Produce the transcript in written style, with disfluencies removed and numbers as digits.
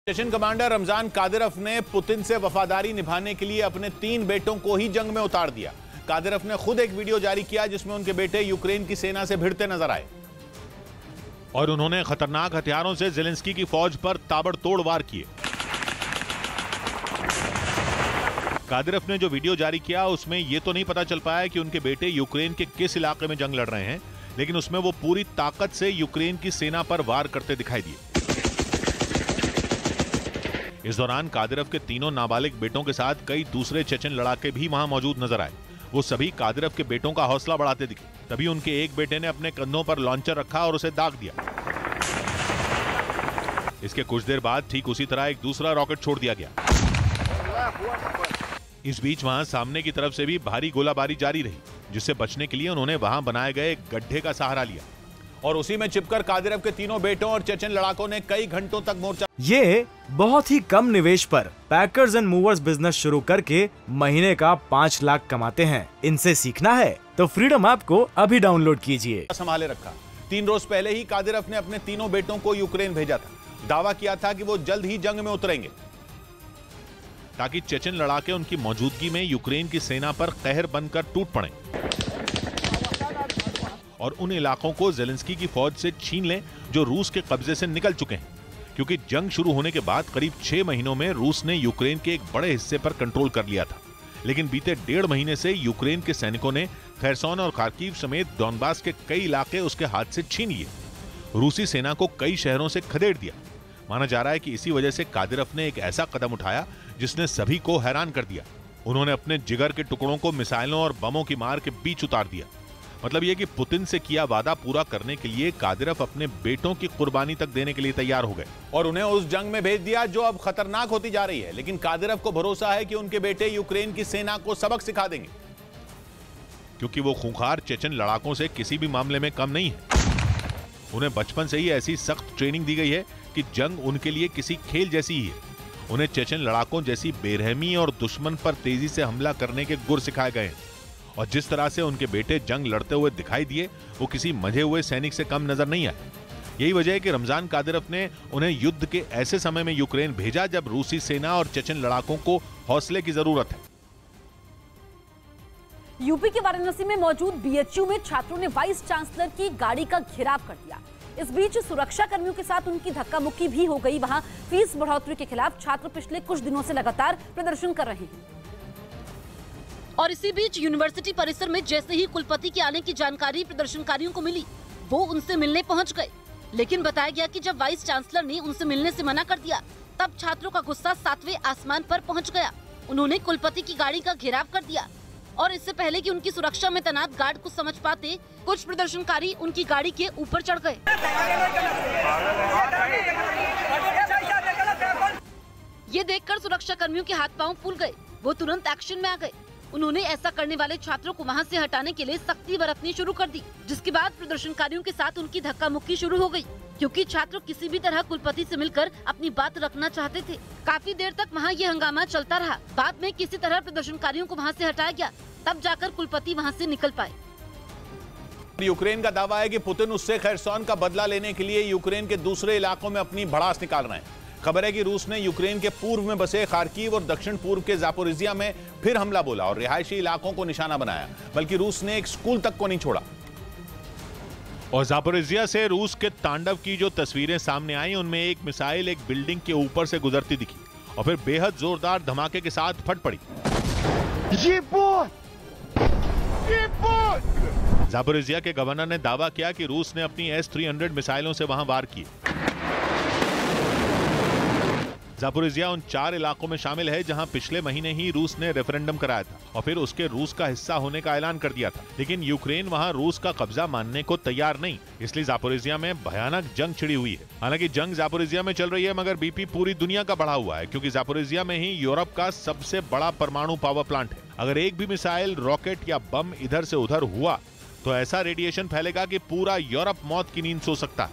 Station commander Ramzan Kadyrov ने Putin से वफादारी निभाने के लिए अपने 3 बेटों को ही जंग में उतार दिया। कादिरोव ने खुद एक वीडियो जारी किया जिसमें उनके बेटे यूक्रेन की सेना से भिड़ते नजर आए और उन्होंने खतरनाक हथियारों से ज़ेलेंस्की की फौज पर ताबड़तोड़ वार किए। कादिरोव ने जो वीडियो जारी किया उसमें यह तो नहीं पता चल पाया कि उनके बेटे यूक्रेन के किस इलाके में जंग लड़ रहे हैं, लेकिन उसमें वो पूरी ताकत से यूक्रेन की सेना पर वार करते दिखाई दिए। इस दौरान कादिरोव के तीनों नाबालिग बेटों के साथ कई दूसरे चेचन लड़ाके भी वहां मौजूद नजर आए। वो सभी कादिरोव के बेटों का हौसला बढ़ाते दिखे। तभी उनके एक बेटे ने अपने कंधों पर लॉन्चर रखा और उसे दाग दिया। इसके कुछ देर बाद ठीक उसी तरह एक दूसरा रॉकेट छोड़ दिया गया। इस बीच वहां सामने की तरफ से भी भारी गोलाबारी जारी रही, जिससे बचने के लिए उन्होंने वहां बनाए गए गड्ढे का सहारा लिया और उसी में चिपकर कादिरोव के तीनों बेटों और चेचन लड़ाकों ने कई घंटों तक मोर्चा। ये बहुत ही कम निवेश पर पैकर्स एंड मूवर्स बिजनेस शुरू करके महीने का 5 लाख कमाते हैं। इनसे सीखना है तो फ्रीडम ऐप को अभी डाउनलोड कीजिए। संभाले रखा। 3 रोज पहले ही कादिरोव ने अपने तीनों बेटों को यूक्रेन भेजा था। दावा किया था कि वो जल्द ही जंग में उतरेंगे ताकि चेचन लड़ाके उनकी मौजूदगी में यूक्रेन की सेना पर कहर बनकर टूट पड़े और उन इलाकों को ज़ेलेंस्की की फौज से छीन लें जो रूस के कब्जे से निकल चुके हैं, क्योंकि जंग शुरू होने के बाद करीब 6 महीनों में रूस ने यूक्रेन के एक बड़े हिस्से पर कंट्रोल कर लिया था। लेकिन बीते 1.5 महीने से यूक्रेन के सैनिकों ने खैरसोन और खार्किव समेत डॉनबास के कई इलाके उसके हाथ से छीन लिए। रूसी सेना को कई शहरों से खदेड़ दिया। माना जा रहा है कि इसी वजह से कादिरोव ने एक ऐसा कदम उठाया जिसने सभी को हैरान कर दिया। उन्होंने अपने जिगर के टुकड़ों को मिसाइलों और बमों की मार के बीच उतार दिया। मतलब यह कि पुतिन से किया वादा पूरा करने के लिए कादिरोव अपने बेटों की कुर्बानी तक देने के लिए तैयार हो गए और उन्हें उस जंग में भेज दिया जो अब खतरनाक होती जा रही है। लेकिन कादिरोव को भरोसा है कि उनके बेटे यूक्रेन की सेना को सबक सिखा देंगे, क्योंकि वो खूंखार चेचन लड़ाकों से किसी भी मामले में कम नहीं है। उन्हें बचपन से ही ऐसी सख्त ट्रेनिंग दी गई है कि जंग उनके लिए किसी खेल जैसी ही है। उन्हें चेचन लड़ाकों जैसी बेरहमी और दुश्मन पर तेजी से हमला करने के गुर सिखाए गए हैं और जिस तरह से उनके बेटे जंग लड़ते हुए दिखाई दिए वो किसी मजे हुए सैनिक से कम नजर नहीं आए। यही वजह है कि रमजान कादिरोव ने उन्हें युद्ध के ऐसे समय में यूक्रेन भेजा जब रूसी सेना और चेचन लड़ाकों को हौसले की जरूरत है। यूपी के वाराणसी में मौजूद बीएचयू में छात्रों ने वाइस चांसलर की गाड़ी का घेराव कर दिया। इस बीच सुरक्षा कर्मियों के साथ उनकी धक्का मुक्की भी हो गई। वहां फीस बढ़ोतरी के खिलाफ छात्र पिछले कुछ दिनों से लगातार प्रदर्शन कर रहे हैं और इसी बीच यूनिवर्सिटी परिसर में जैसे ही कुलपति के आने की जानकारी प्रदर्शनकारियों को मिली, वो उनसे मिलने पहुंच गए। लेकिन बताया गया कि जब वाइस चांसलर ने उनसे मिलने से मना कर दिया, तब छात्रों का गुस्सा 7वें आसमान पर पहुंच गया। उन्होंने कुलपति की गाड़ी का घेराव कर दिया और इससे पहले कि उनकी सुरक्षा में तैनात गार्ड कुछ समझ पाते, कुछ प्रदर्शनकारी उनकी गाड़ी के ऊपर चढ़ गए। ये देखकर सुरक्षा कर्मियों के हाथ पांव फूल गए। वो तुरंत एक्शन में आ गए। उन्होंने ऐसा करने वाले छात्रों को वहां से हटाने के लिए सख्ती बरतनी शुरू कर दी, जिसके बाद प्रदर्शनकारियों के साथ उनकी धक्का मुक्की शुरू हो गई, क्योंकि छात्र किसी भी तरह कुलपति से मिलकर अपनी बात रखना चाहते थे। काफी देर तक वहां ये हंगामा चलता रहा। बाद में किसी तरह प्रदर्शनकारियों को वहां से हटाया गया, तब जाकर कुलपति वहां से निकल पाए। यूक्रेन का दावा है कि पुतिन उससे खैरसोन का बदला लेने के लिए यूक्रेन के दूसरे इलाकों में अपनी भड़ास निकाल रहे हैं। खबर है कि रूस ने यूक्रेन के पूर्व में बसे खार्किव और दक्षिण पूर्व के ज़ापोरिजिया में फिर हमला बोला और रिहायशी इलाकों को निशाना बनाया, बल्कि रूस ने एक स्कूल तक को नहीं छोड़ा। और ज़ापोरिजिया से रूस के तांडव की जो तस्वीरें सामने आई, उनमें एक मिसाइल एक बिल्डिंग के ऊपर से गुजरती दिखी और फिर बेहद जोरदार धमाके के साथ फट पड़ी। ज़ापोरिजिया के गवर्नर ने दावा किया कि रूस ने अपनी S-300 मिसाइलों से वहां वार किए। ज़ापोरिजिया उन 4 इलाकों में शामिल है जहां पिछले महीने ही रूस ने रेफरेंडम कराया था और फिर उसके रूस का हिस्सा होने का ऐलान कर दिया था। लेकिन यूक्रेन वहां रूस का कब्जा मानने को तैयार नहीं, इसलिए ज़ापोरिजिया में भयानक जंग छिड़ी हुई है। हालांकि जंग ज़ापोरिजिया में चल रही है, मगर बीपी पूरी दुनिया का बढ़ा हुआ है, क्योंकि ज़ापोरिजिया में ही यूरोप का सबसे बड़ा परमाणु पावर प्लांट है। अगर एक भी मिसाइल, रॉकेट या बम इधर से उधर हुआ तो ऐसा रेडिएशन फैलेगा कि पूरा यूरोप मौत की नींद सो सकता है।